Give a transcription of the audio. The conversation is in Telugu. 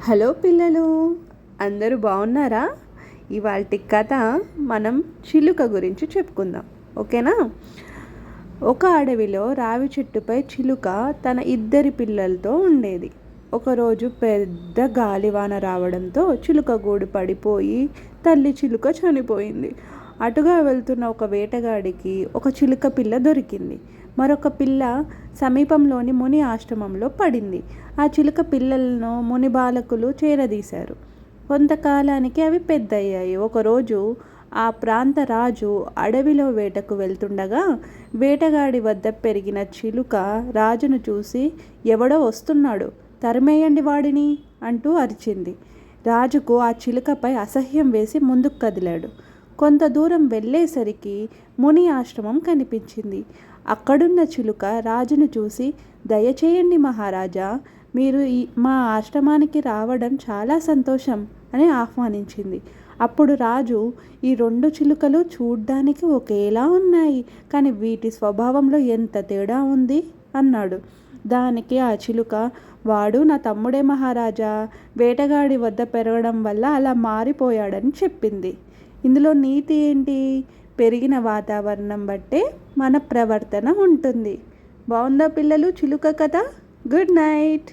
హలో పిల్లలు, అందరూ బాగున్నారా? ఇవాల్టి కథ మనం చిలుక గురించి చెప్పుకుందాం, ఓకేనా? ఒక అడవిలో రావి చెట్టుపై చిలుక తన ఇద్దరి పిల్లలతో ఉండేది. ఒకరోజు పెద్ద గాలివాన రావడంతో చిలుక గూడు పడిపోయి తల్లి చిలుక చనిపోయింది. అటుగా వెళ్తున్న ఒక వేటగాడికి ఒక చిలుక పిల్ల దొరికింది. మరొక పిల్ల సమీపంలోని ముని ఆశ్రమంలో పడింది. ఆ చిలుక పిల్లలను ముని బాలకులు చేరదీశారు. కొంతకాలానికి అవి పెద్దయ్యాయి. ఒకరోజు ఆ ప్రాంత రాజు అడవిలో వేటకు వెళ్తుండగా వేటగాడి వద్ద పెరిగిన చిలుక రాజును చూసి, ఎవడో వస్తున్నాడు, తరిమేయండి వాడిని అంటూ అరిచింది. రాజుకు ఆ చిలుకపై అసహ్యం వేసి ముందుకు కదిలాడు. కొంత దూరం వెళ్ళేసరికి ముని ఆశ్రమం కనిపించింది. అక్కడున్న చిలుక రాజును చూసి, దయచేయండి మహారాజా, మీరు మా ఆశ్రమానికి రావడం చాలా సంతోషం అని ఆహ్వానించింది. అప్పుడు రాజు, ఈ రెండు చిలుకలు చూడ్డానికి ఒకేలా ఉన్నాయి, కానీ వీటి స్వభావంలో ఎంత తేడా ఉంది అన్నాడు. దానికి ఆ చిలుక, వాడు నా తమ్ముడే మహారాజా, వేటగాడి వద్ద పెరగడం వల్ల అలా మారిపోయాడని చెప్పింది. ఇందులో నీతి ఏంటి? పెరిగిన వాతావరణం బట్టే మన ప్రవర్తన ఉంటుంది. బాగుందా పిల్లలు చిలుక కథ? Good night.